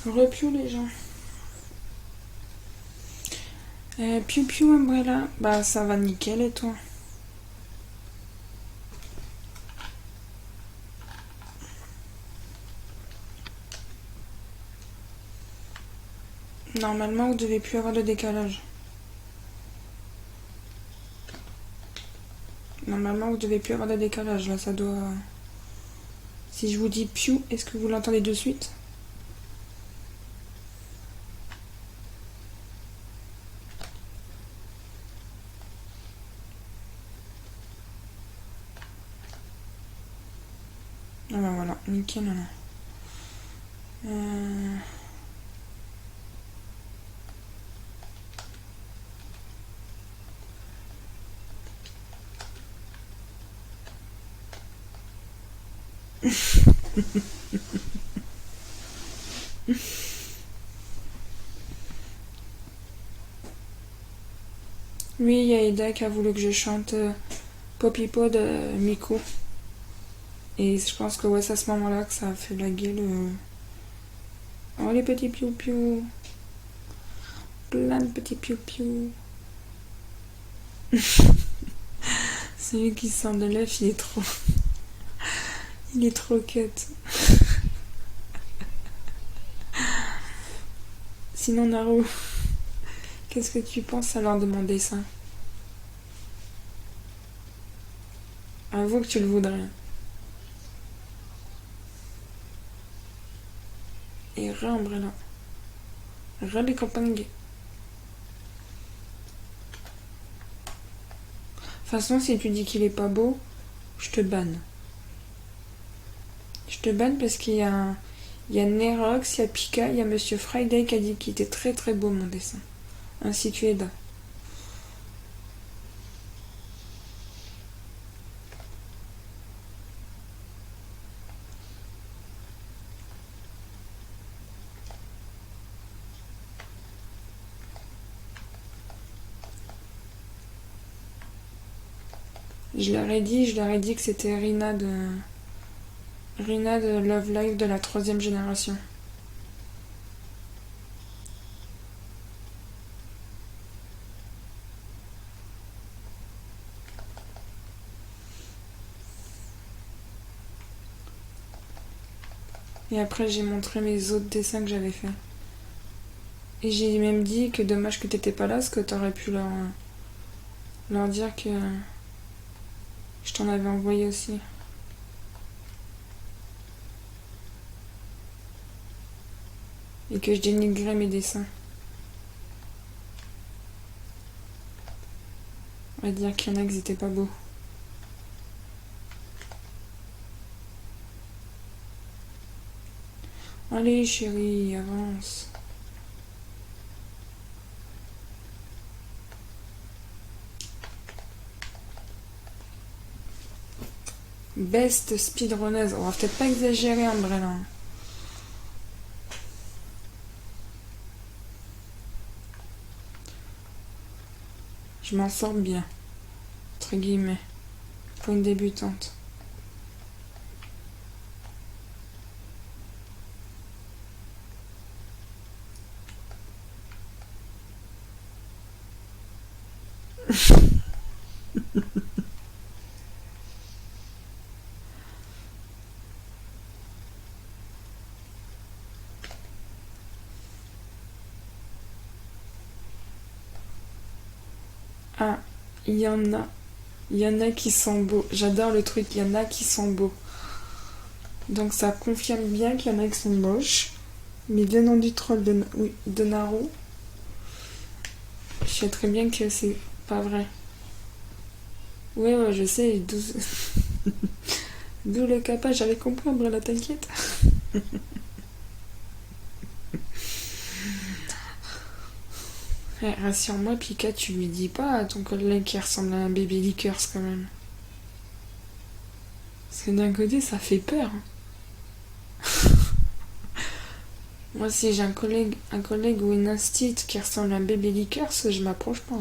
Repiou les gens. Piou piou Umbrella. Bah ça va nickel et toi? Normalement vous devez plus avoir de décalage. Normalement vous devez plus avoir de décalage. Là ça doit... Si je vous dis piou, est-ce que vous l'entendez de suite? Ah bah voilà, nickel là. Oui, il y a Eda qui a voulu que je chante Poppy Pod de Miko. Et je pense que ouais, c'est à ce moment-là que ça a fait laguer le... Oh les petits piou-piou. Plein de petits piou-piou. Celui qui sort de l'œuf, il est trop... Il est trop cut. Sinon Naru, qu'est-ce que tu penses alors de mon dessin? Avoue que tu le voudrais. Et re-Umbrella. Re les campagnes. De toute façon, si tu dis qu'il est pas beau, je te banne. Je te banne parce qu'il y a... Il y a Nerox, il y a Pika, il y a Monsieur Friday qui a dit qu'il était très très beau mon dessin. Ainsi tu Eda. Je leur ai dit que c'était Rina de Love Live de la 3e génération. Et après j'ai montré mes autres dessins que j'avais fait. Et j'ai même dit que dommage que t'étais pas là, parce que t'aurais pu leur dire que je t'en avais envoyé aussi. Et que je dénigrais mes dessins. On va dire qu'il y en a qui étaient pas beaux. Allez chérie, avance. Best speedrunneuse. On va peut-être pas exagérer, Umbrella. Je m'en sors bien. Entre guillemets. Pour une débutante. Ah, il y en a. Il y en a qui sont beaux. J'adore le truc, il y en a qui sont beaux. Donc ça confirme bien qu'il y en a qui sont moches. Mais venant du troll de Naru, je sais très bien que c'est pas vrai. Ouais, je sais. D'où le capage, j'avais compris, Umbrella, t'inquiète. Rassure-moi, Pika, tu lui dis pas à ton collègue qui ressemble à un bébé liqueurs quand même. Parce que d'un côté, ça fait peur. Moi, si j'ai un collègue ou une instite qui ressemble à un bébé liqueurs, je m'approche pas.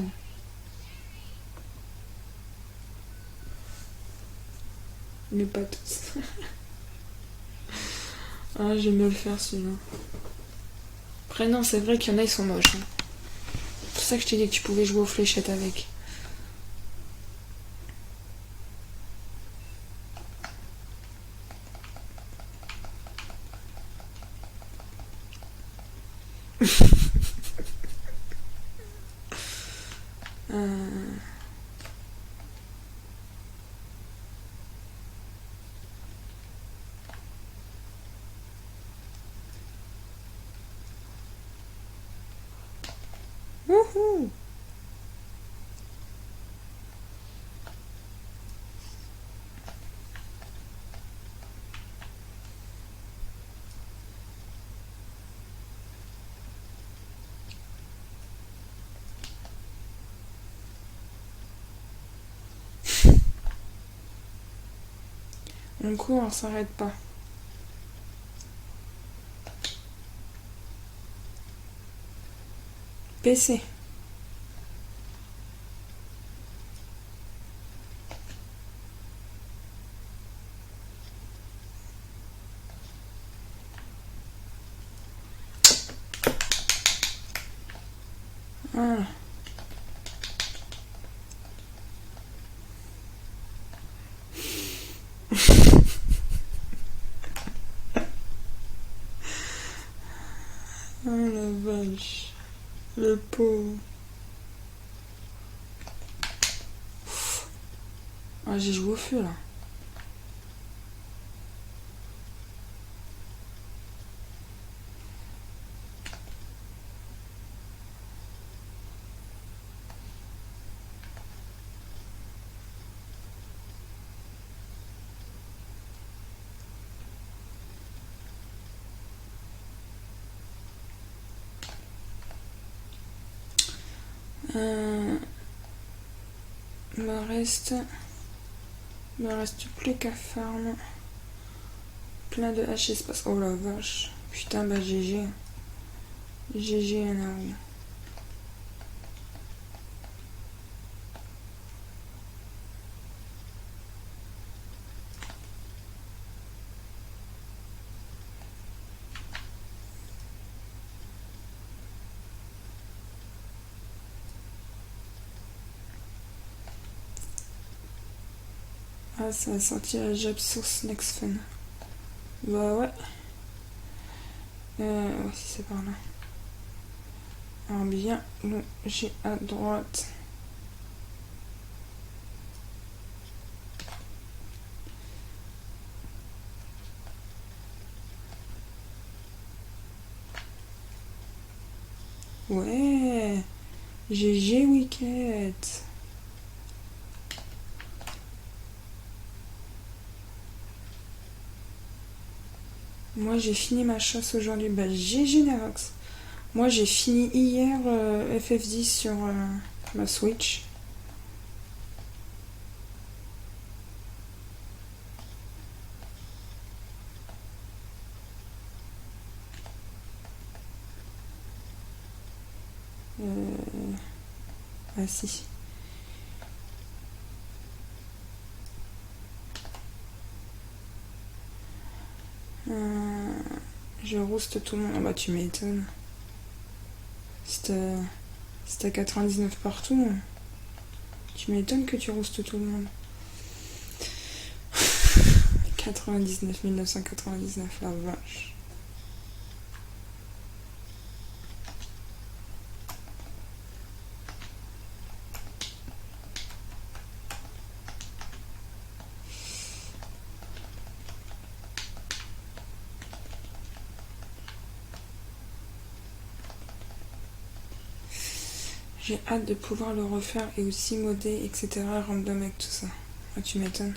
Mais pas tous. Ah, je vais me le faire celui-là. Après, non, c'est vrai qu'il y en a, ils sont moches. Hein. C'est pour ça que je t'ai dit que tu pouvais jouer aux fléchettes avec. Wouhou! On court, on s'arrête pas. PC. Voilà. Oh la vache. Le pauvre. Ah, j'ai joué au feu là. Il me reste plus qu'à farm. Plein de H espace. Oh la vache. Putain, bah GG. GG Anaou. Ah, ça a sorti la job source next fun. Bah ouais. Ouais, si c'est par là. Alors bien, j'ai à droite. Ouais. GG Wicket. Moi j'ai fini ma chasse aujourd'hui. Bah GG Nerox. Moi j'ai fini hier FF10 sur ma Switch. Ah si. Je rouste tout le monde. Ah bah tu m'étonnes. C'était à 99 partout. Tu m'étonnes que tu roustes tout le monde. 99, 1999, la vache. J'ai hâte de pouvoir le refaire et aussi modder, etc. Random avec tout ça. Ah, tu m'étonnes.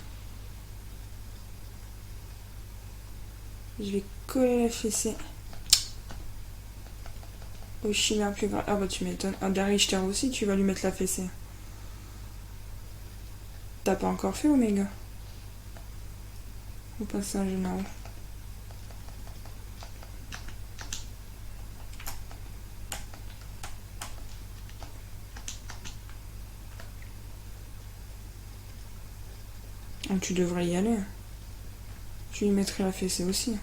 Je vais coller la fessée au chimère plus grave. Ah bah tu m'étonnes. Ah, Darichter aussi, tu vas lui mettre la fessée. T'as pas encore fait Omega? Au passage, non. Oh, tu devrais y aller. Tu lui mettrais la fessée aussi.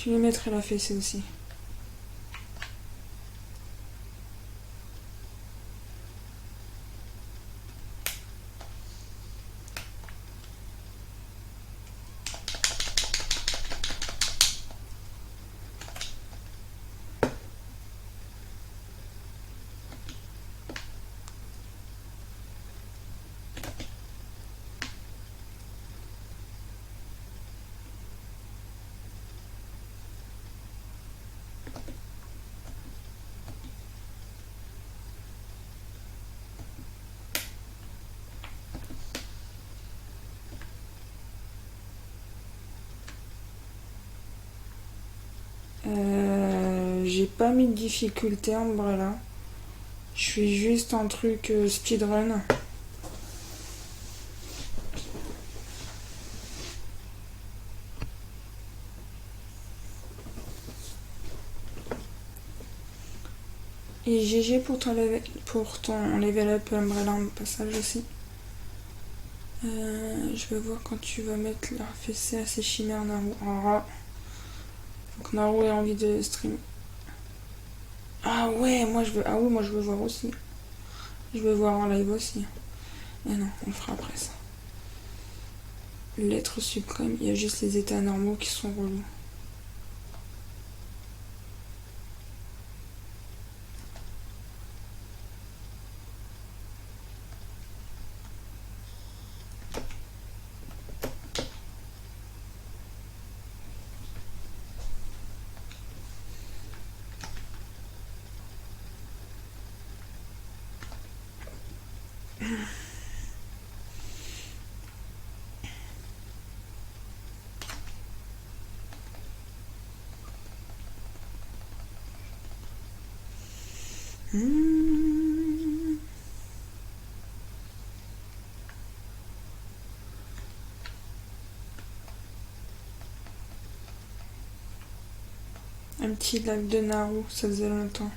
Tu les mettrais la fessée aussi. J'ai pas mis de difficulté en Umbrella. Je fais juste un truc speedrun. Et GG pour ton level up Umbrella en passage aussi. Je vais voir quand tu vas mettre la fessée à ces chimères Naru. Donc Naru a envie de stream. Ah ouais, moi je veux. Ah oui, moi je veux voir aussi. Je veux voir en live aussi. Ah non, on le fera après ça. L'être suprême, il y a juste les états normaux qui sont relous. Un petit lac de Naru, ça faisait longtemps.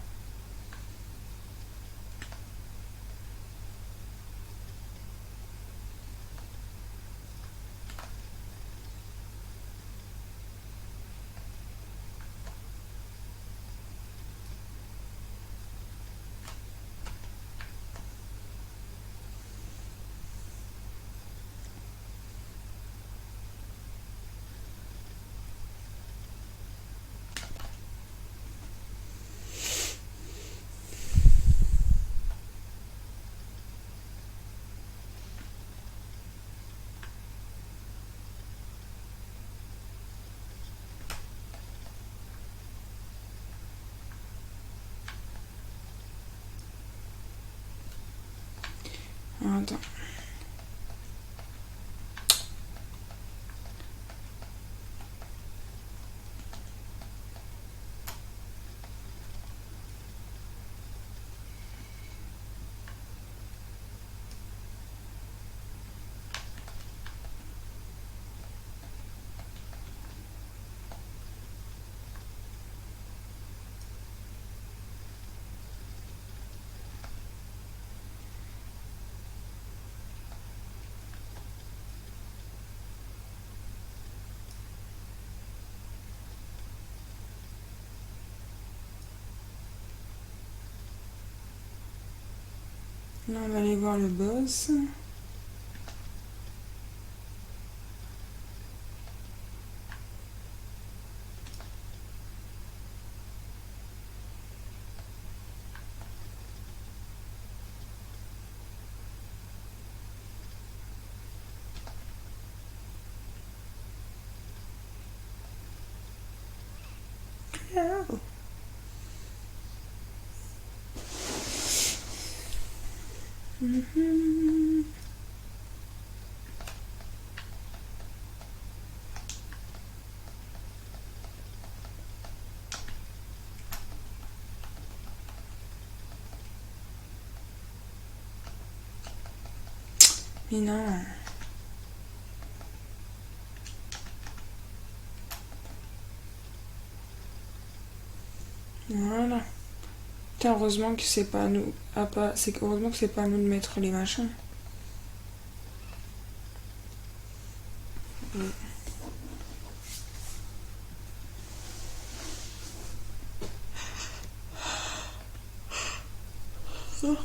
Attends. Là, on va aller voir le boss. Oh. Mais non. Voilà. Putain, heureusement que c'est pas à nous. Heureusement que c'est pas à nous de mettre les machins. Bon,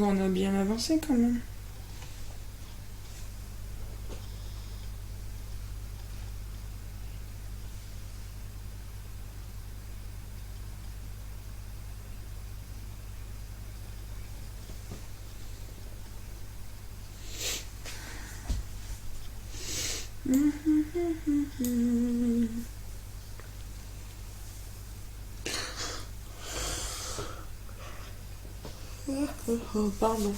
on a bien avancé quand même. Oh, pardon.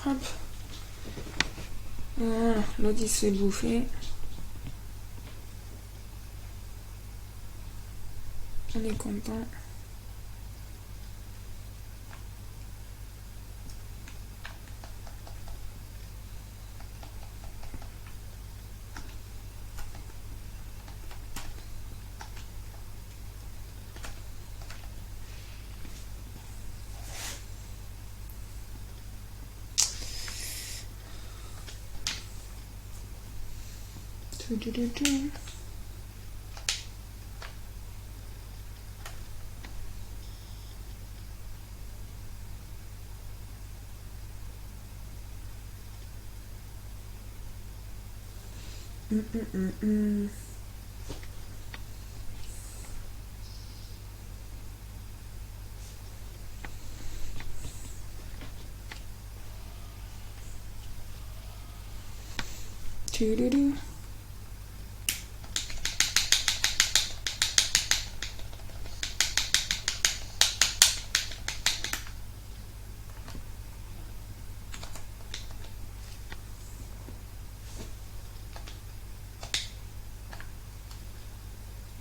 Hop. Voilà, l'autre il se fait bouffer. On est content.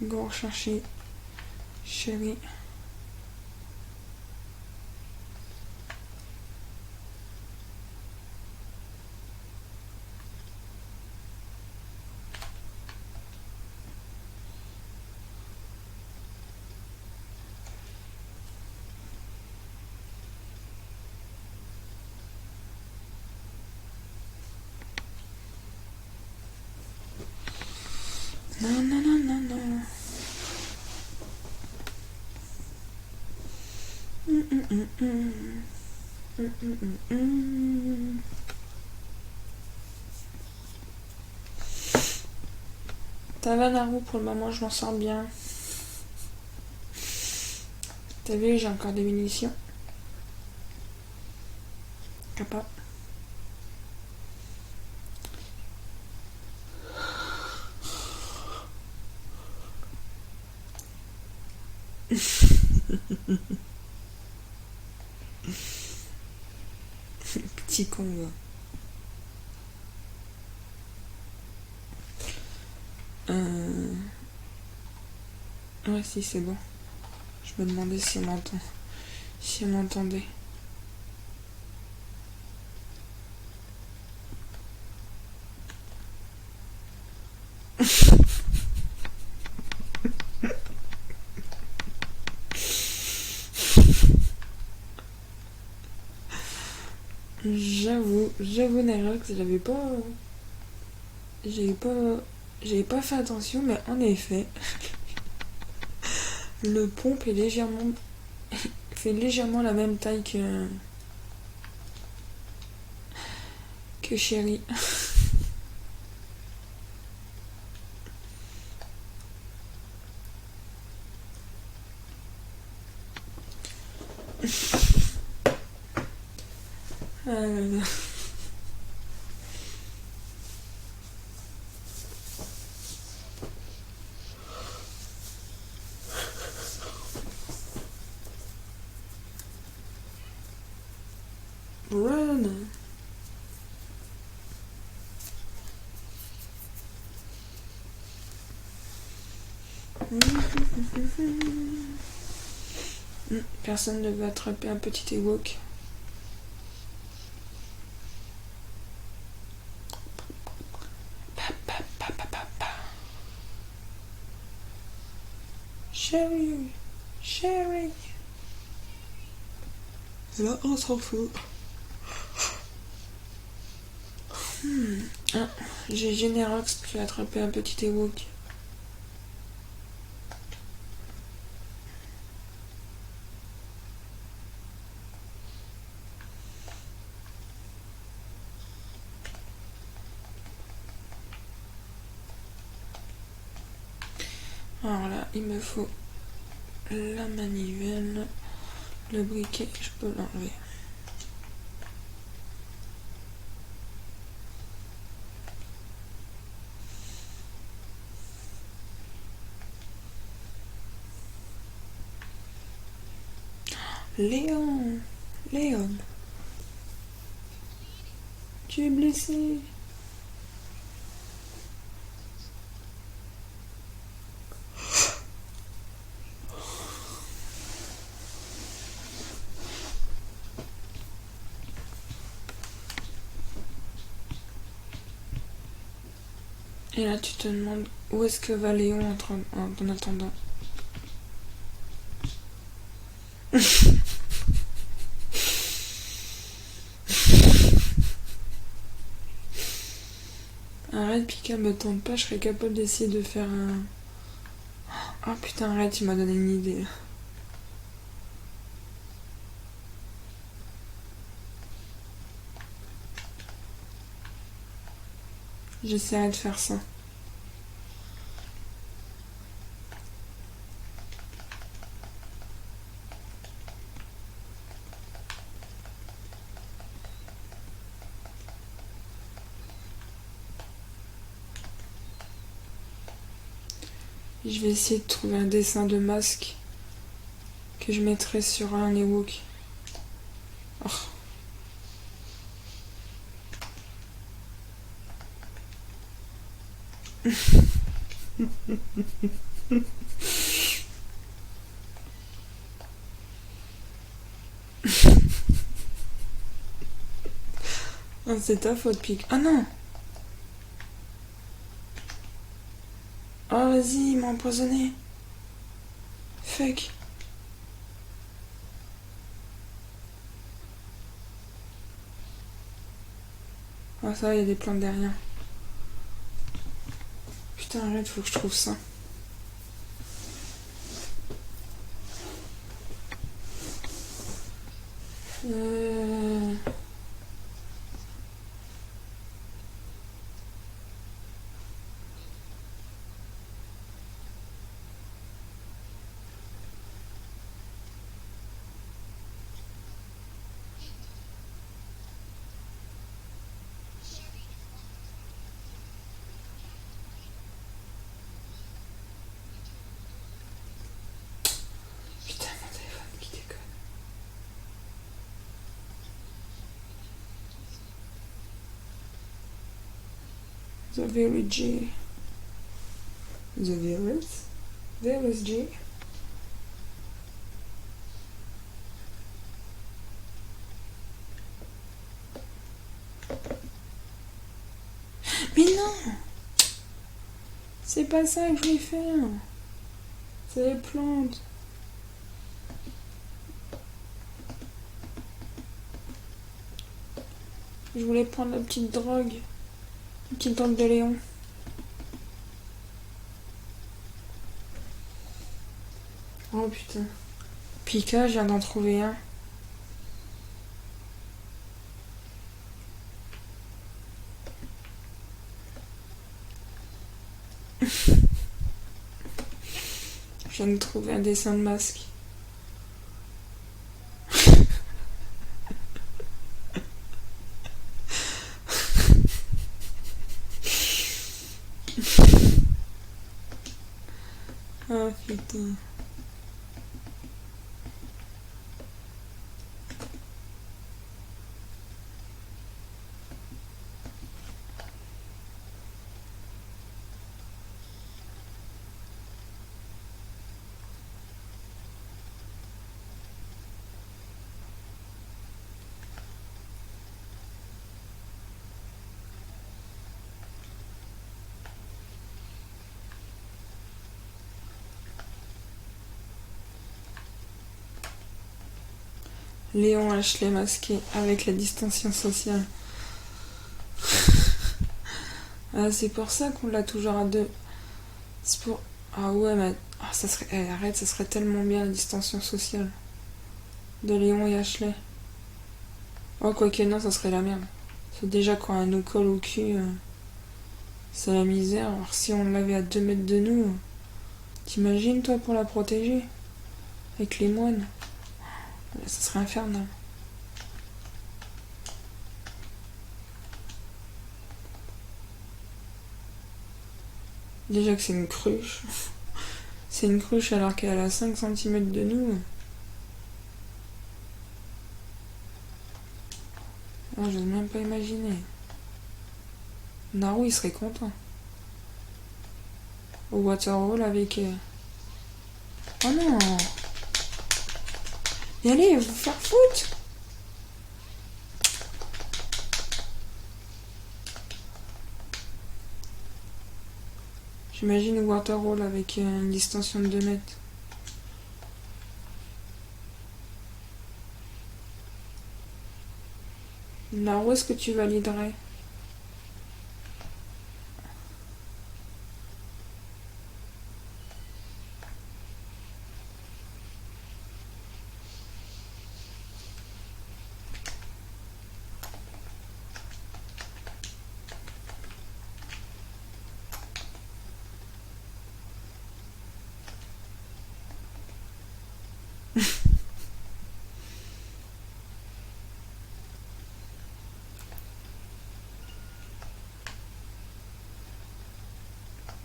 Go rechercher chérie. Non, non, non, non, non. Ça va Naru, pour le moment je m'en sors bien. T'as vu, j'ai encore des munitions. Capable. Petit con, gars. Ouais, si, c'est bon. Je me demandais si on m'entend. Si on m'entendait. J'avoue Nerox, j'avais pas fait attention, mais en effet, le pompe est légèrement, fait légèrement la même taille que Chéri. Euh, Run. Personne ne veut attraper un petit Ewok. Chéri, chéri. Et là, on s'en fout. Ah, j'ai Générox qui a attrapé un petit Ewok. Alors là, il me faut la manivelle, le briquet, je peux l'enlever. Léon, Léon, tu es blessé. Et là, tu te demandes où est-ce que va Léon en attendant. Arrête, Pika, me tente pas, je serais capable d'essayer de faire un... Oh putain, arrête, il m'a donné une idée. J'essaierai de faire ça. Je vais essayer de trouver un dessin de masque que je mettrai sur un Ewok. Oh. Oh, c'est ta faute, Pic. Ah non! Oh, vas-y, il m'a empoisonné. Fuck. Ah, ça va, il y a des plantes derrière. Putain, arrête, faut que je trouve ça. Putain, mon téléphone qui déconne. The Village. The Village. Village. Mais non! C'est pas ça que je voulais faire. C'est les plantes. Je voulais prendre la petite drogue. La petite drogue de Léon. Oh putain. Pika, je viens d'en trouver un. Je viens de trouver un dessin de masque. Ah putain. Léon Ashley masqué avec la distanciation sociale. Ah, c'est pour ça qu'on l'a toujours à deux. C'est pour... Ah ouais, mais... Ah, ça serait... Eh, arrête, ça serait tellement bien la distanciation sociale. De Léon et Ashley. Oh, quoique non, ça serait la merde. C'est déjà quand elle nous colle au cul, c'est la misère. Alors si on l'avait à 2 mètres de nous, t'imagines toi pour la protéger? Avec les moines. Ça serait infernal. Déjà que c'est une cruche. C'est une cruche alors qu'elle est à 5 cm de nous. Ah, j'ose même pas imaginer. Naru, il serait content. Au waterhole avec... Oh non! Et allez, vous faire foutre! J'imagine au waterhole avec une distension de 2 mètres. Naru, est-ce que tu validerais?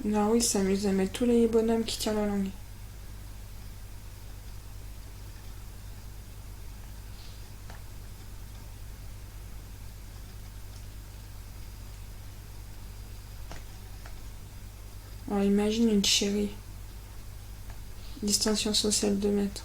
Naru, il s'amuse à mettre tous les bonhommes qui tirent la langue. Alors imagine une chérie. Distension sociale 2 mètres.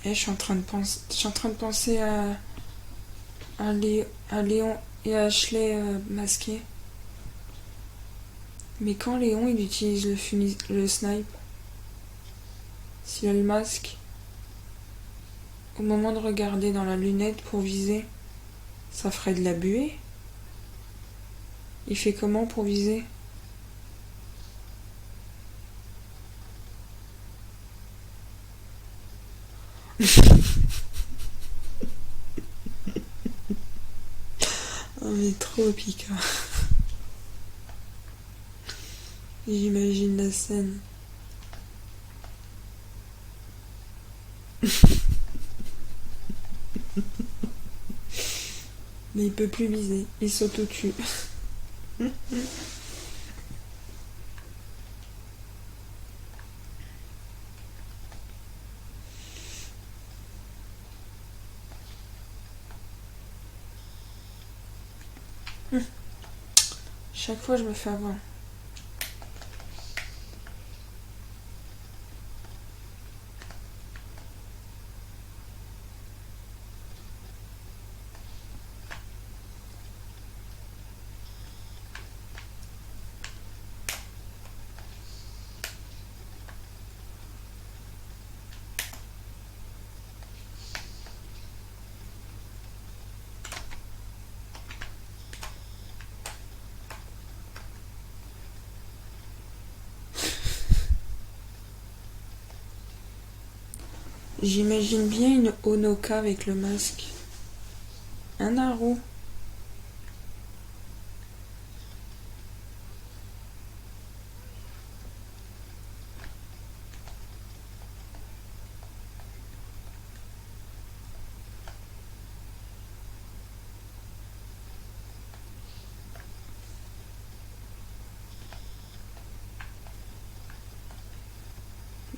Et je suis en train de penser, à Léon et à Ashley masqués. Mais quand Léon il utilise le snipe, s'il a le masque, au moment de regarder dans la lunette pour viser, ça ferait de la buée. Il fait comment pour viser? Oh mais trop Pika. J'imagine la scène. Mais il peut plus viser, il s'auto-tue. Chaque fois, je me fais avoir. J'imagine bien une Honoka avec le masque. Un Naru.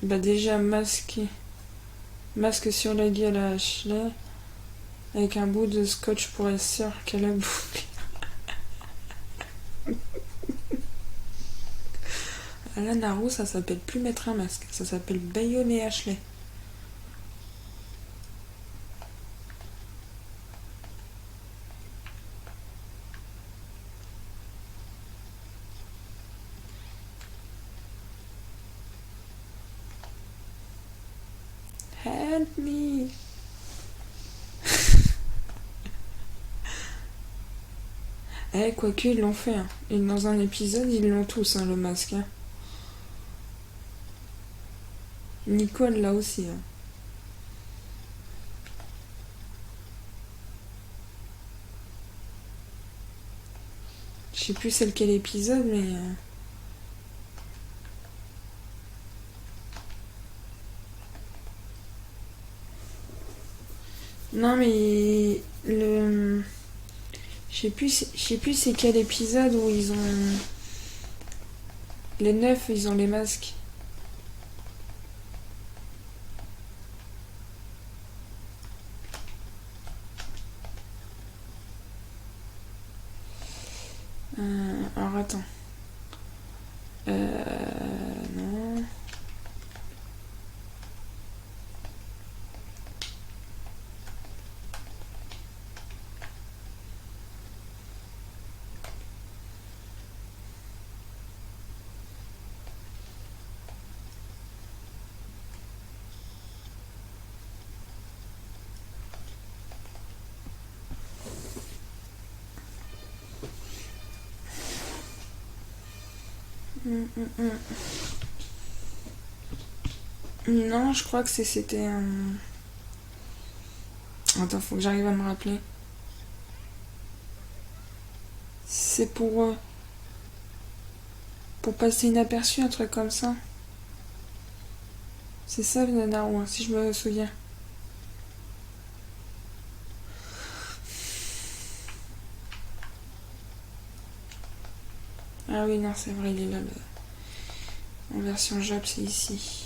Bah déjà masqué. Masque sur la gueule à Ashley. Avec un bout de scotch pour être sûr qu'elle a bouclé. À la Naru, ça s'appelle plus mettre un masque. Ça s'appelle bâillonner Ashley. Help me. Eh, quoique, ils l'ont fait. Hein. Et dans un épisode, ils l'ont tous, hein, le masque. Hein. Nicole, là aussi. Hein. Je sais plus c'est lequel épisode, mais... Non, mais... Le... Je sais plus c'est quel épisode où ils ont... Les 9, ils ont les masques. Alors attends. Non. Non, je crois que c'était un... Attends, faut que j'arrive à me rappeler. C'est pour passer inaperçu, un truc comme ça. C'est ça, Naruto, si je me souviens. Ah oui, non, c'est vrai, il est là. En version Jap, c'est ici.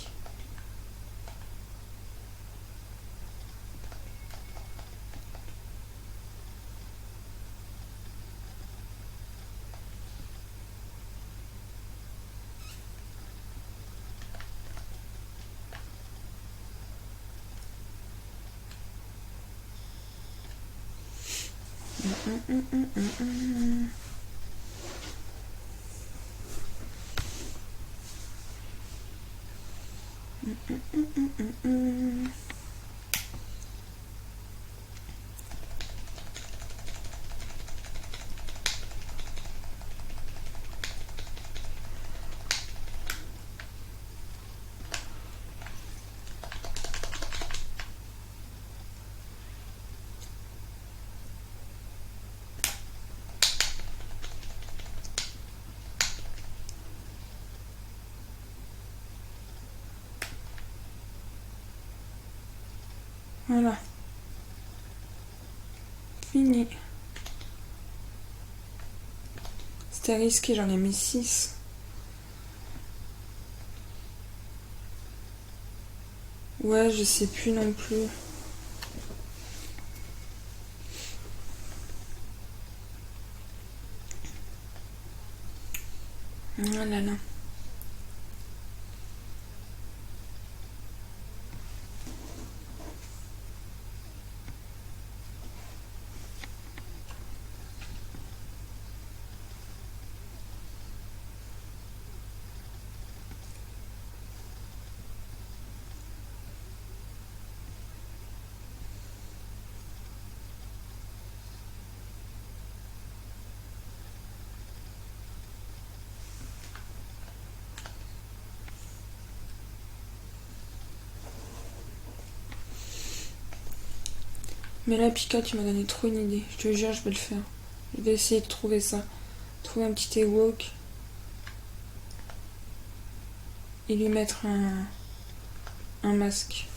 Voilà. Fini. C'était risqué, j'en ai mis 6. Ouais, je sais plus non plus. Oh là là. Mais là, Pika, tu m'as donné trop une idée. Je te jure, je vais le faire. Je vais essayer de trouver ça. Trouver un petit Ewok. Et lui mettre un masque.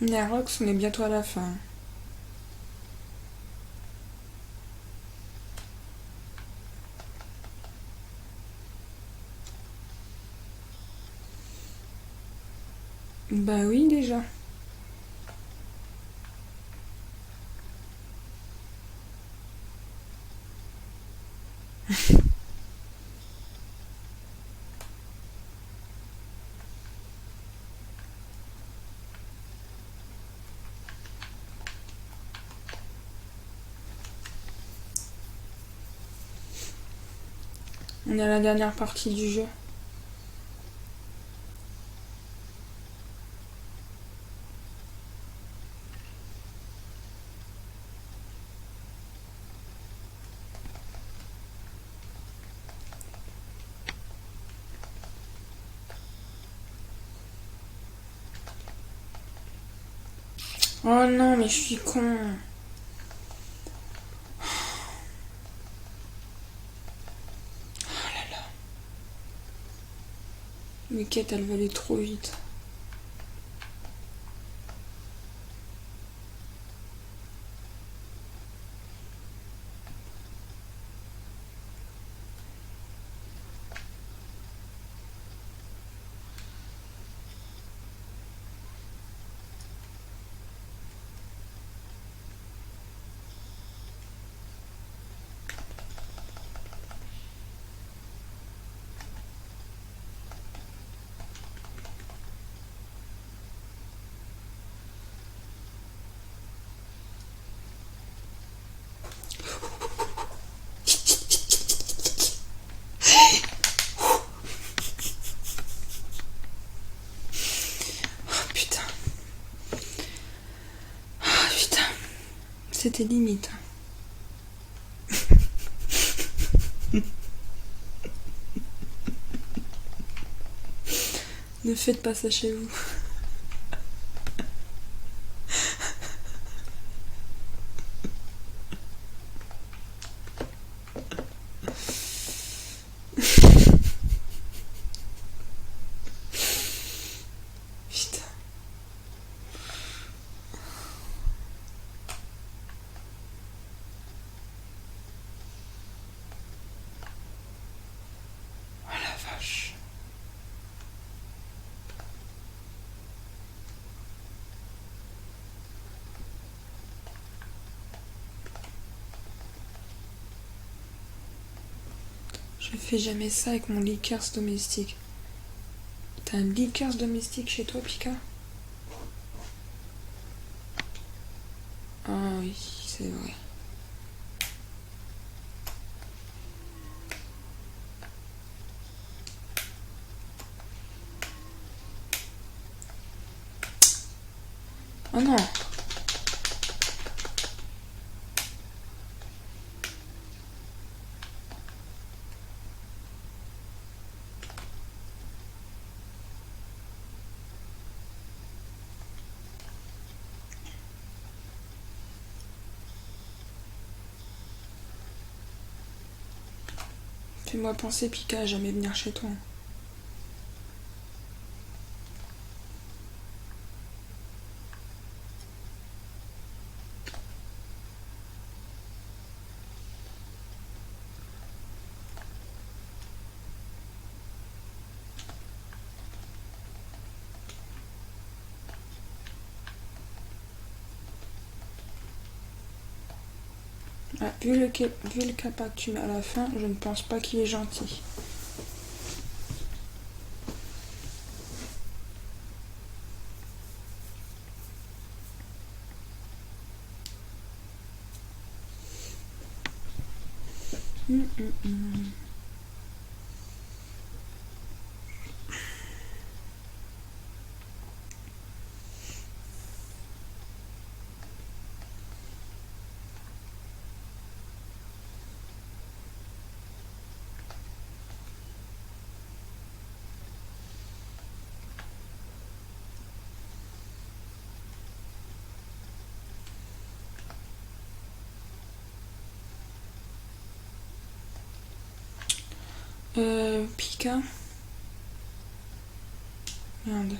Narox, on est bientôt à la fin. Bah oui, déjà. On est à la dernière partie du jeu. Oh non, mais je suis con. Mes quêtes, elles veulent aller trop vite. Oh putain. Oh putain. C'était limite. Ne faites pas ça chez vous. Putain. Oh la vache. Je fais jamais ça avec mon liqueurs domestique. T'as un liqueurs domestique chez toi, Pika? Ah oui, c'est vrai. Oh non. Fais-moi penser, Pika, à jamais venir chez toi. Ah, vu le capa que tu mets à la fin, je ne pense pas qu'il est gentil. Pika. Merde.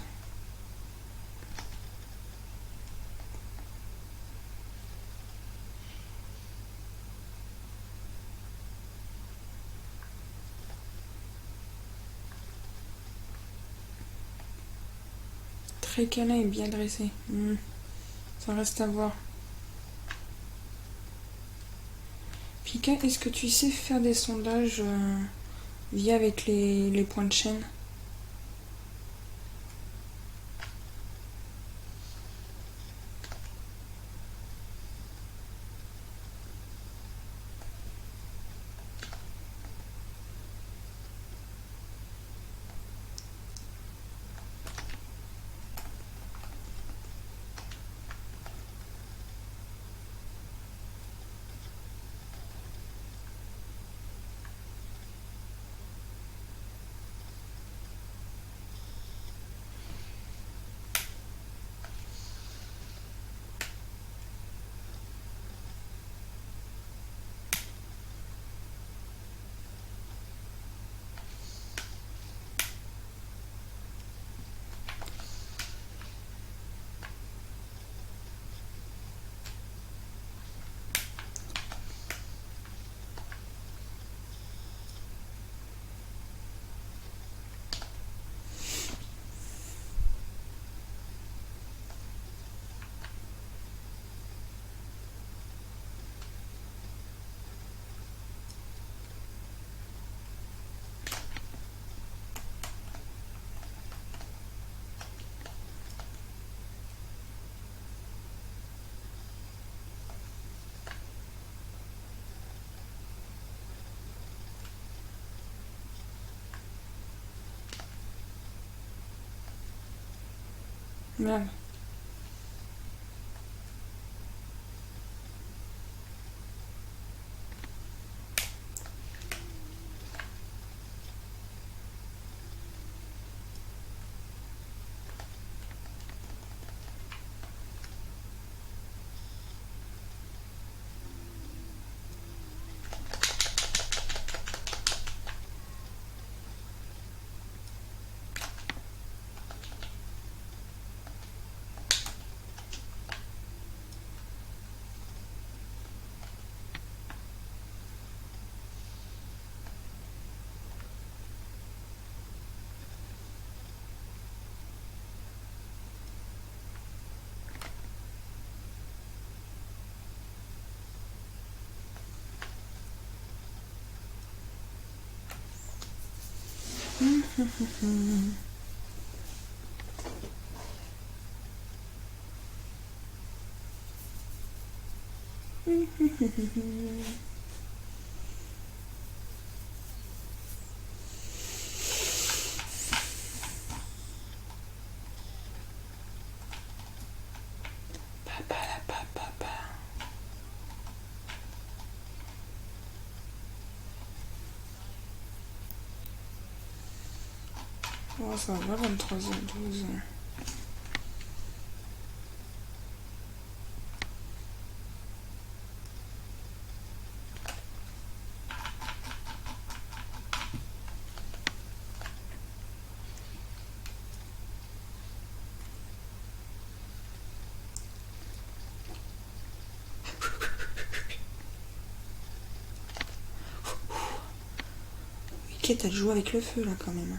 Très câlin et bien dressé. Ça reste à voir. Pika, est-ce que tu sais faire des sondages via avec les points de chaîne? Merde. Oh, ça va, 23h12. Ok, t'as joué avec le feu là quand même.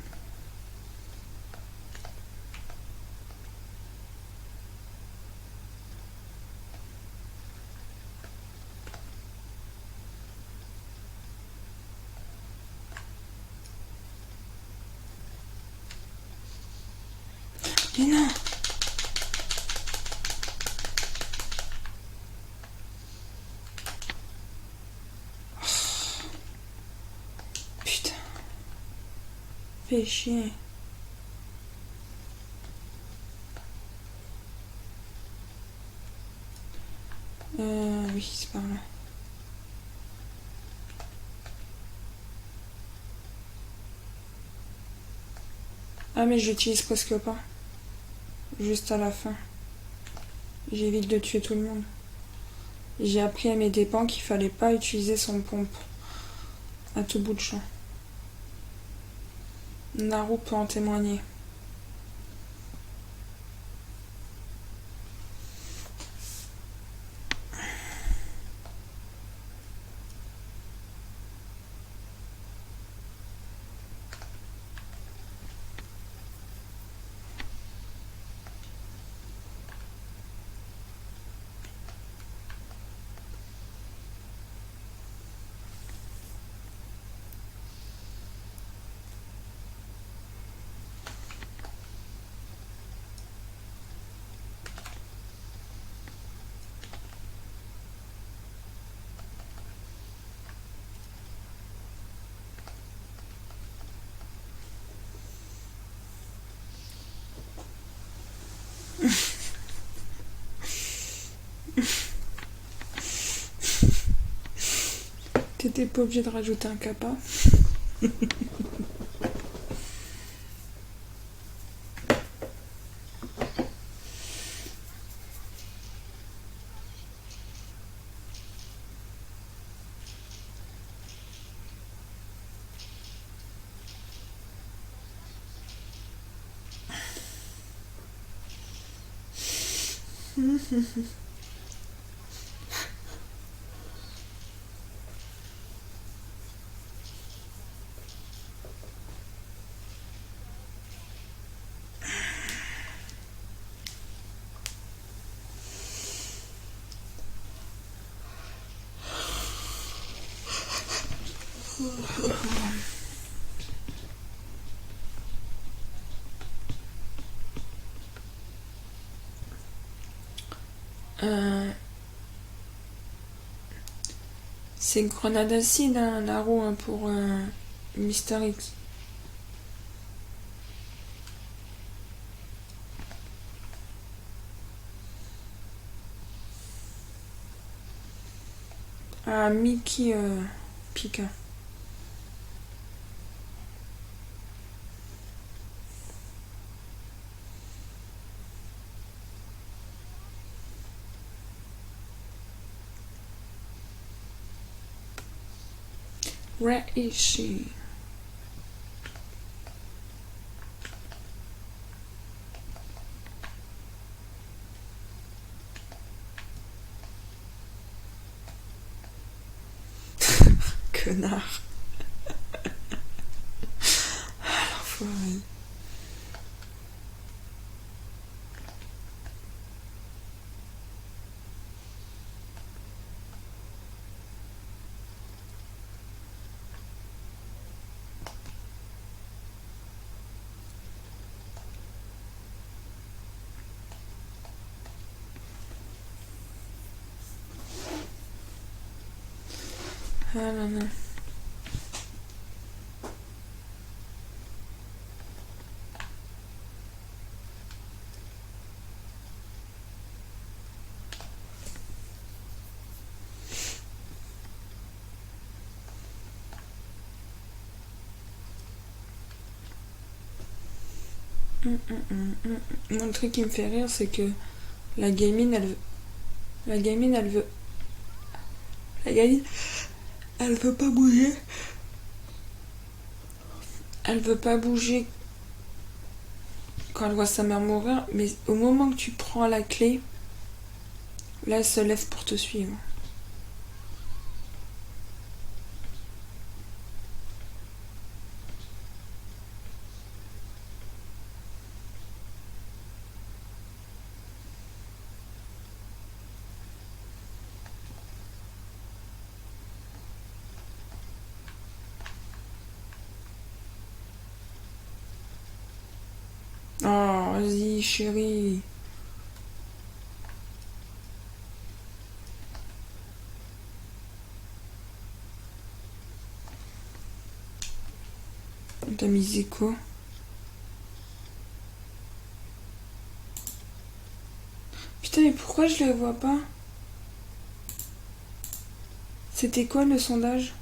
Mais non! Putain. Fais chier. Oui, c'est par là. Ah mais je l'utilise presque pas. Juste à la fin. J'évite de tuer tout le monde. J'ai appris à mes dépens qu'il fallait pas utiliser son pompe à tout bout de champ. Naru peut en témoigner. T'étais pas obligé de rajouter un kappa. C'est grenade acide, hein, Naru, hein, pour Mister X. Ah, Mickey Pika. Where is she? Connard. L'enfoiré. Ah là là. Moi, le truc qui me fait rire, c'est que la gamine, elle veut. La gamine, elle veut. La gamine, elle veut pas bouger. Elle veut pas bouger quand elle voit sa mère mourir, mais au moment que tu prends la clé, là, elle se lève pour te suivre. Oh, vas-y, chérie. T'as mis Zico. Putain, mais pourquoi je les vois pas? C'était quoi le sondage?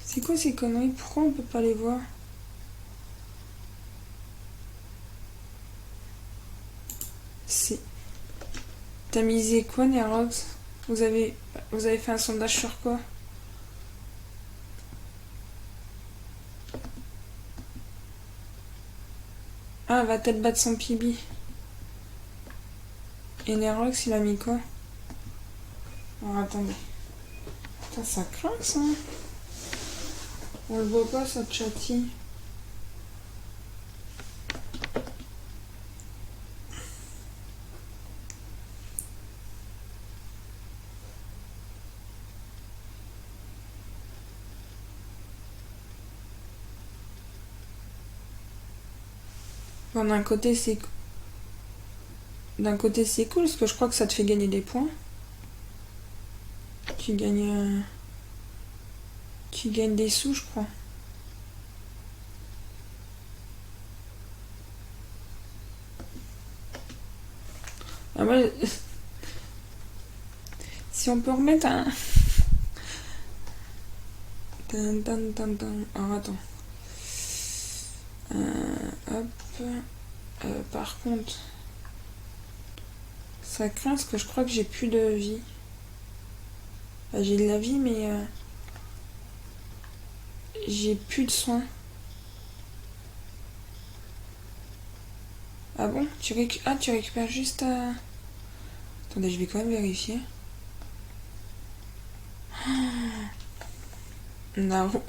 C'est quoi ces conneries? Pourquoi on peut pas les voir? C'est... T'as misé quoi, Nerox? Vous avez fait un sondage sur quoi? Ah, va-t-elle battre son pibi? Et Nerox, il a mis quoi? Alors, attendez. Putain, ça craint, ça. On le voit pas, ça chatty. Bon, d'un côté, c'est cool, parce que je crois que ça te fait gagner des points. Tu gagnes... Tu gagnes des sous, je crois. Ah, moi, si on peut remettre un... Alors, attends. Hop. Par contre... Ça craint, parce que je crois que j'ai plus de vie. J'ai de la vie, mais... j'ai plus de soins. Ah bon? Tu récupères juste à... Attendez, je vais quand même vérifier. Naru...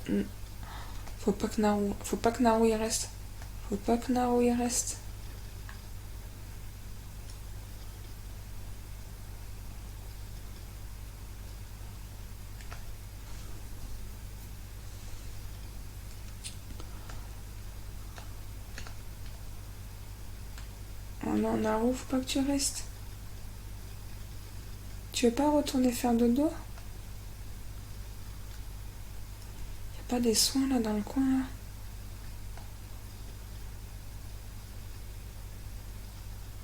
Faut pas que Naru y reste. Faut pas que Naru y reste. Oh non, Naru, faut pas que tu restes. Tu veux pas retourner faire dodo? Y a pas des soins là dans le coin là?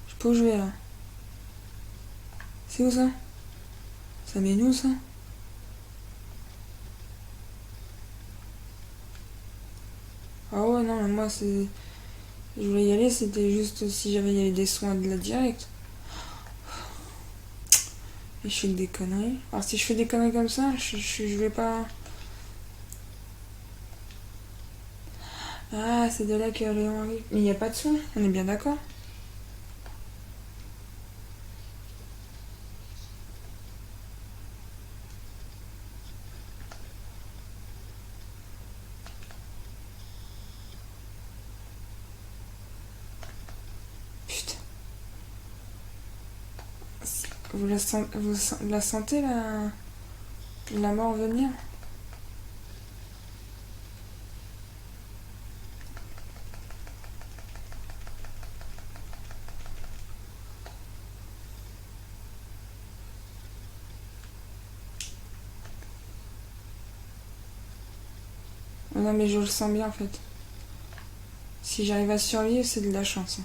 Je peux où je vais là? C'est où ça? Ça met nous ça? Ah ouais non mais moi c'est... Je voulais y aller, c'était juste si j'avais y aller des soins de la direct. Et je fais des conneries. Alors si je fais des conneries comme ça, je vais pas... Ah, c'est de là que Léon arrive. Mais il n'y a pas de soins, on est bien d'accord? Putain. Vous la sentez la mort venir? Non mais je le sens bien en fait. Si j'arrive à survivre, c'est de la chance.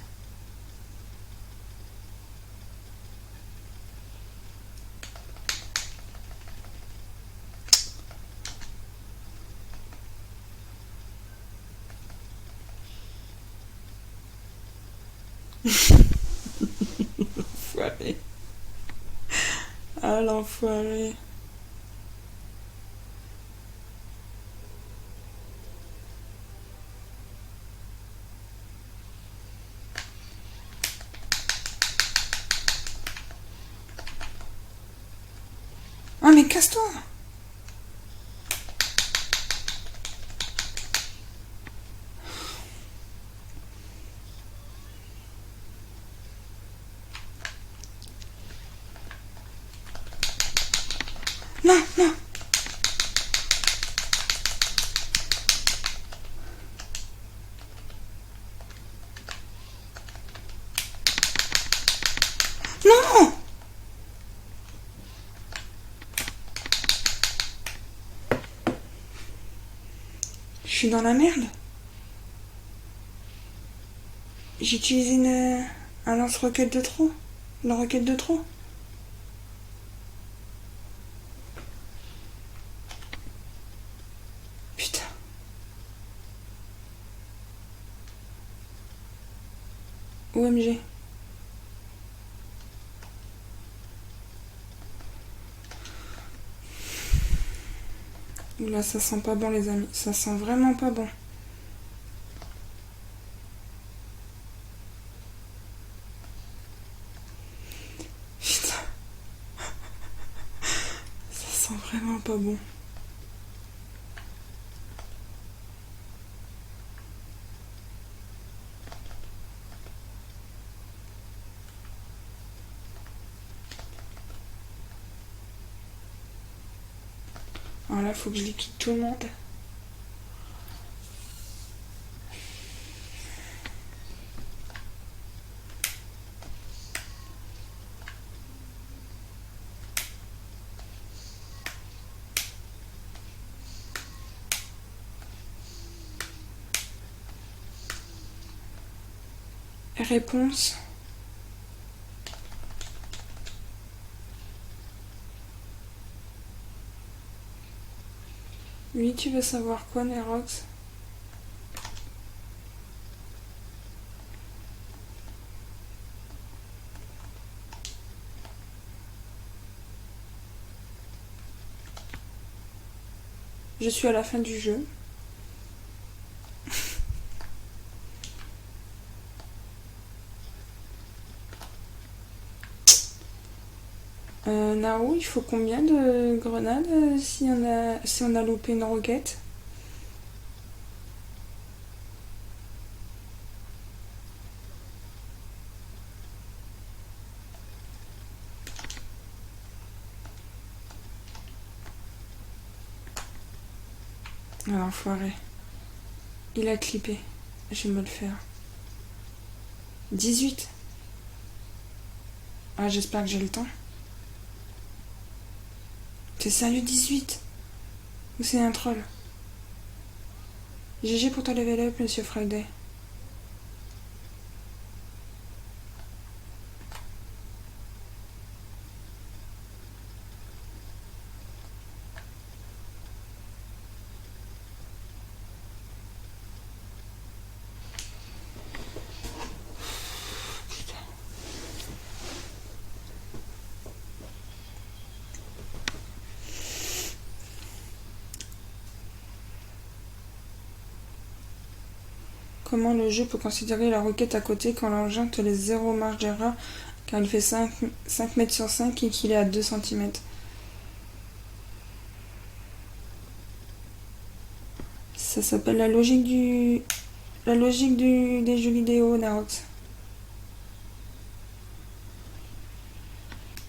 L'enfoiré. Ah, l'enfoiré. Ah, mais casse-toi! Non, non! Non! Je suis dans la merde. J'ai utilisé un lance-roquette de trop. La roquette de trop. Putain. OMG. Oula, ça sent pas bon, les amis. Ça sent vraiment pas bon. Putain. Ça sent vraiment pas bon. Alors là, faut que je liquide tout le monde. Réponse. Oui, tu veux savoir quoi, Nerox? Je suis à la fin du jeu. Nao, il faut combien de grenades si on a loupé une roquette? Ah, l'enfoiré. Il a clippé. Je vais me le faire. 18. Ah, j'espère que j'ai le temps. T'es sérieux, 18? Ou c'est un troll? GG pour ton level up, Monsieur Friday. Comment le jeu peut considérer la roquette à côté quand l'engin te laisse 0 marge d'erreur car il fait 5 mètres sur 5 et qu'il est à 2 cm? Ça s'appelle la logique des jeux vidéo, Narox.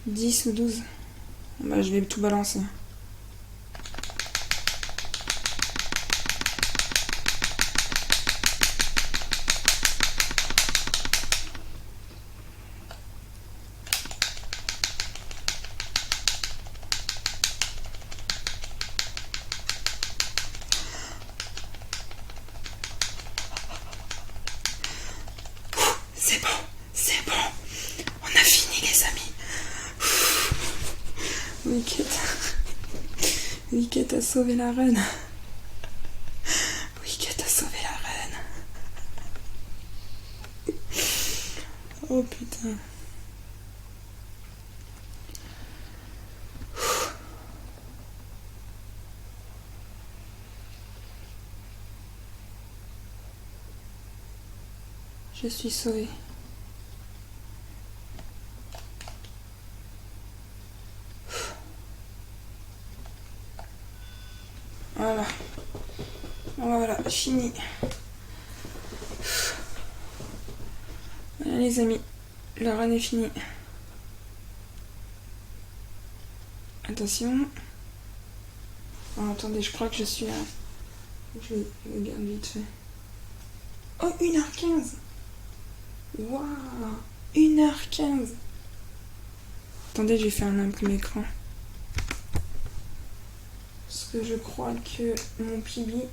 10 ou 12. Bah, je vais tout balancer. C'est bon, c'est bon. On a fini, les amis. Wicket a sauvé la reine. Wicket a sauvé la reine. Oh putain. Je suis sauvée. Voilà. Voilà, fini. Voilà les amis, le run est fini. Attention. Oh, attendez, je crois que je suis là. Je regarde vite fait. Oh, 1h15. Waouh, 1h15. Attendez, je vais faire un imprime écran. Parce que je crois que mon PB...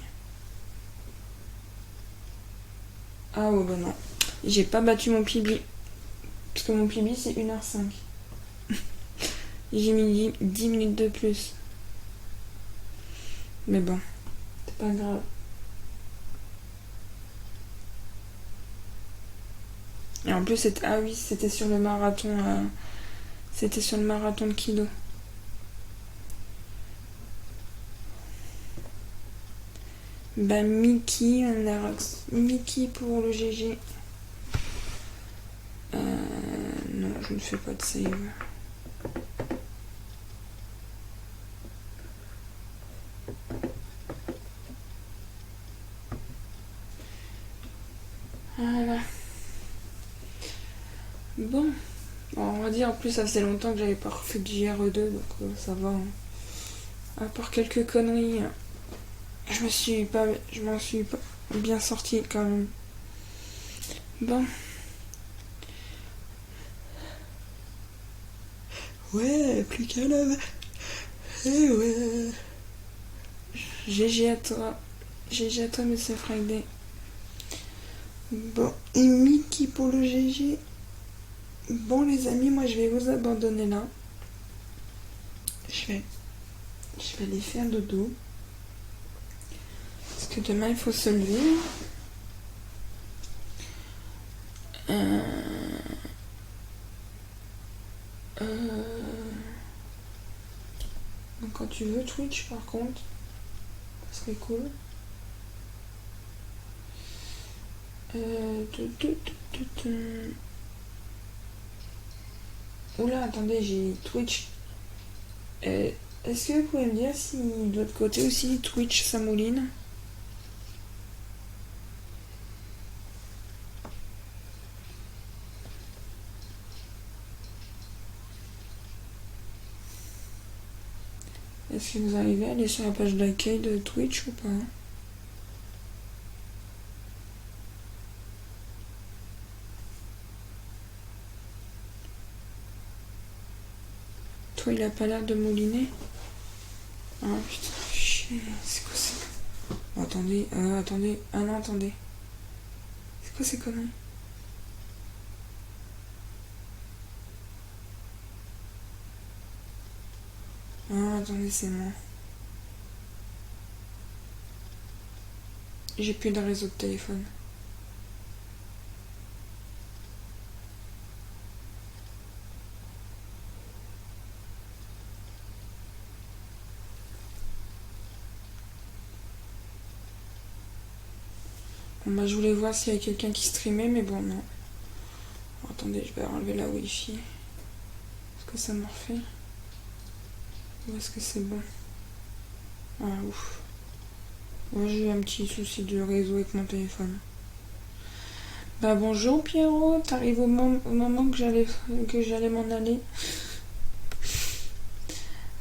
Ah ouais, bah non. J'ai pas battu mon PB. Parce que mon PB, c'est 1h05. J'ai mis 10 minutes de plus. Mais bon, c'est pas grave. Et en plus, c'était... Ah oui, c'était sur le marathon... C'était sur le marathon de Kido. Bah Mickey, on a Mickey pour le GG. Non, je ne fais pas de save. Voilà. Bon, on va dire en plus ça faisait longtemps que j'avais pas refait du JRE2, donc ça va. Hein. À part quelques conneries, je m'en suis pas bien sortie quand même. Bon. Ouais, plus qu'à la... Eh ouais. GG à toi. GG à toi, Monsieur Friday. Bon, et Mickey pour le GG. Bon les amis, moi je vais vous abandonner là. Je vais aller faire dodo. Parce que demain il faut se lever. Donc quand tu veux Twitch par contre, ça serait cool. Oula, attendez, j'ai Twitch. Est-ce que vous pouvez me dire si de l'autre côté aussi Twitch ça mouline? Est-ce que vous arrivez à aller sur la page d'accueil de Twitch ou pas? Toi, il a pas l'air de mouliner. Ah putain, chier, c'est quoi ça? Attendez, attendez, ah non, attendez. C'est quoi ces conneries? Ah, attendez, c'est moi. J'ai plus de réseau de téléphone. Bon, bah, je voulais voir s'il y avait quelqu'un qui streamait, mais bon, non. Bon, attendez, je vais enlever la wifi. Est-ce que ça me refait? Ou est-ce que c'est bon? Ah, ouf. Moi, j'ai eu un petit souci de réseau avec mon téléphone. Bah bonjour Pierrot, t'arrives au moment que j'allais m'en aller.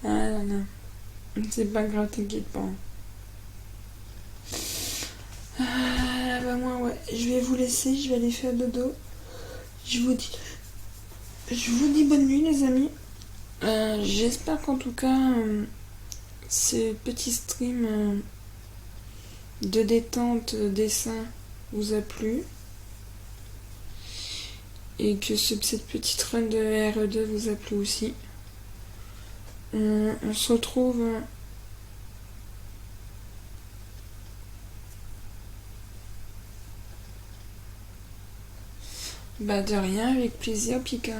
Ah non, non. C'est pas grave, t'inquiète pas. Ah bah moi ouais, je vais vous laisser, je vais aller faire dodo. Je vous dis bonne nuit les amis. J'espère qu'en tout cas ce petit stream de détente dessin vous a plu. Et que cette petite run de RE2 vous a plu aussi. On se retrouve... Bah de rien, avec plaisir, Pika.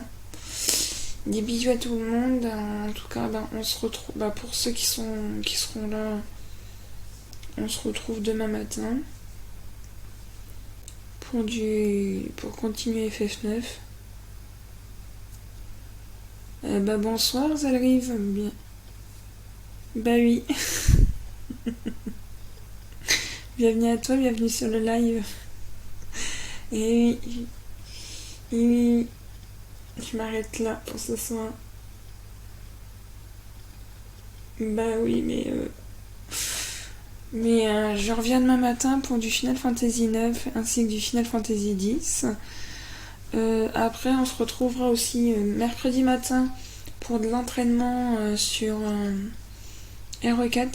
Des bisous à tout le monde. En tout cas, bah, on se retrouve. Bah, pour ceux qui seront là, on se retrouve demain matin pour continuer FF9. Bah bonsoir, Zalrive. Bien. Bah oui. Bienvenue à toi, bienvenue sur le live. Et oui, oui, je m'arrête là pour ce soir. Bah oui, mais je reviens demain matin pour du Final Fantasy 9 ainsi que du Final Fantasy 10. Après, on se retrouvera aussi mercredi matin pour de l'entraînement sur RE4.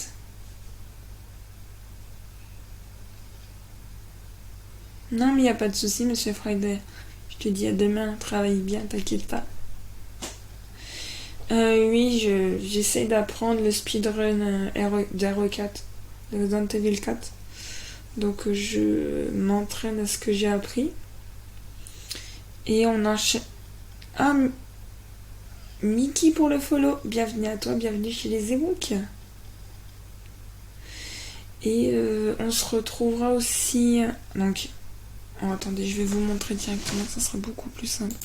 Non, mais il n'y a pas de souci, monsieur Friday. Je te dis à demain, travaille bien, t'inquiète pas. Oui, j'essaie d'apprendre le speedrun d'RE4, de Resident Evil 4. Donc je m'entraîne à ce que j'ai appris. Et on enchaîne. Ah, Mickey pour le follow. Bienvenue à toi, bienvenue chez les Ewoks. Et on se retrouvera aussi. Donc, oh, attendez, je vais vous montrer directement, ça sera beaucoup plus simple.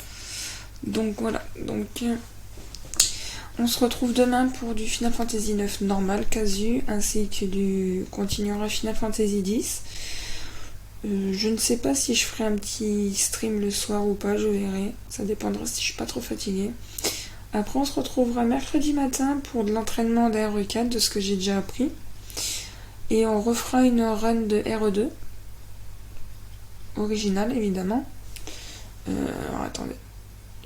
Donc voilà, donc on se retrouve demain pour du Final Fantasy 9 normal, casu, ainsi que du continuera Final Fantasy 10. Je ne sais pas si je ferai un petit stream le soir ou pas, je verrai. Ça dépendra si je suis pas trop fatiguée. Après, on se retrouvera mercredi matin pour de l'entraînement d'RE4, de ce que j'ai déjà appris. Et on refera une run de RE2. Originale, évidemment. Alors, attendez.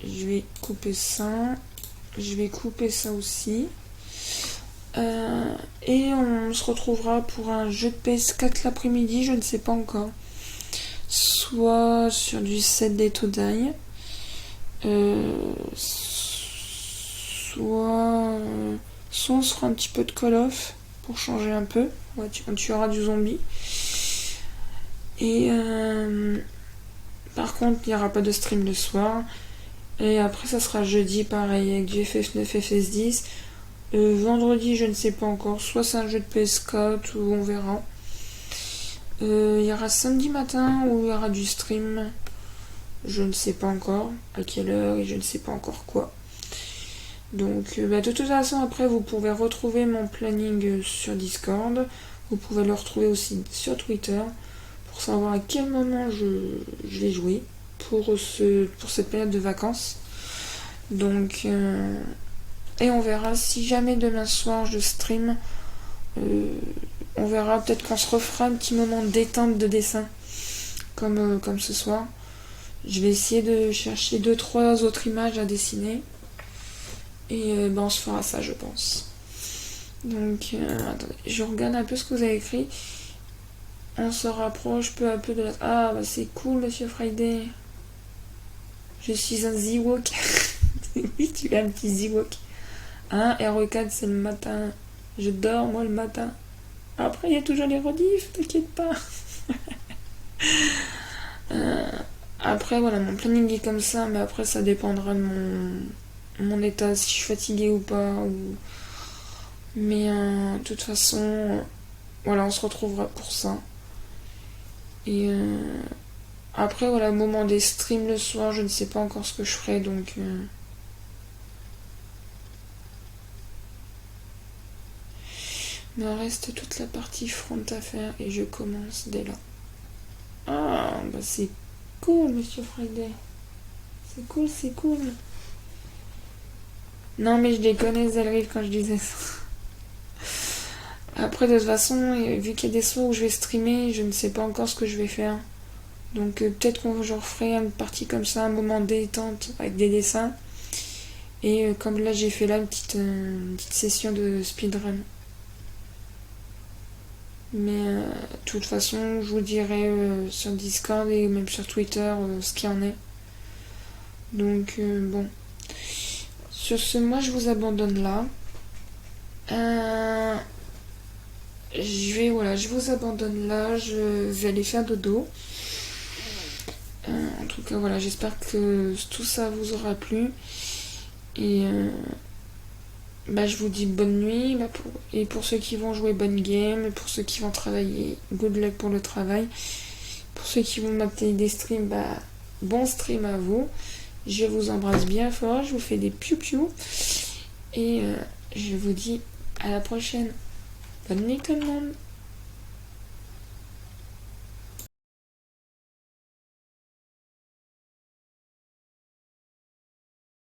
Je vais couper ça. Je vais couper ça aussi. Et on se retrouvera pour un jeu de PS4 l'après-midi, je ne sais pas encore. Soit sur du 7 Day to Die. Soit on se fera un petit peu de Call of pour changer un peu. Ouais, on tuera du zombie. Et par contre, il n'y aura pas de stream le soir. Et après, ça sera jeudi, pareil, avec du FF9, FF10. Vendredi, je ne sais pas encore. Soit c'est un jeu de PS4, ou on verra. Il y aura samedi matin où il y aura du stream. Je ne sais pas encore à quelle heure et je ne sais pas encore quoi. Donc, de toute façon, après, vous pouvez retrouver mon planning sur Discord. Vous pouvez le retrouver aussi sur Twitter pour savoir à quel moment je vais jouer pour cette période de vacances. Donc, et on verra si jamais demain soir je stream. On verra, peut-être qu'on se refera un petit moment de détente de dessin comme ce soir. Je vais essayer de chercher 2-3 autres images à dessiner. Et on se fera ça, je pense. Donc, attendez, je regarde un peu ce que vous avez écrit. On se rapproche peu à peu de la... Ah, bah c'est cool, monsieur Friday. Je suis un Ewok. Oui, tu es un petit Ewok. Hein, RE4, c'est le matin. Je dors, moi, le matin. Après, il y a toujours les rediffs, t'inquiète pas. Après, voilà, mon planning est comme ça, mais après, ça dépendra de mon état, si je suis fatiguée ou pas. Mais de toute façon, voilà, on se retrouvera pour ça. Et après, voilà, moment des streams le soir, je ne sais pas encore ce que je ferai, donc... Il me reste toute la partie front à faire et je commence dès là. Ah, bah c'est cool, monsieur Friday. C'est cool, c'est cool. Non, mais je déconne, elles arrivent quand je disais ça. Après, de toute façon, vu qu'il y a des soirs où je vais streamer, je ne sais pas encore ce que je vais faire. Donc peut-être qu'on je referai une partie comme ça, un moment détente avec des dessins. Et comme là, j'ai fait là une petite session de speedrun. Mais de toute façon, je vous dirai sur Discord et même sur Twitter ce qu'il y en est. Donc bon. Sur ce, moi je vous abandonne là. Je vous abandonne là. Je vais aller faire dodo. tout cas, voilà, j'espère que tout ça vous aura plu. Et je vous dis bonne nuit. Et pour ceux qui vont jouer, bonne game. Et pour ceux qui vont travailler, good luck pour le travail. Pour ceux qui vont mater des streams, bon stream à vous. Je vous embrasse bien fort. Je vous fais des piou-piou. Et je vous dis à la prochaine. Bonne nuit tout le monde.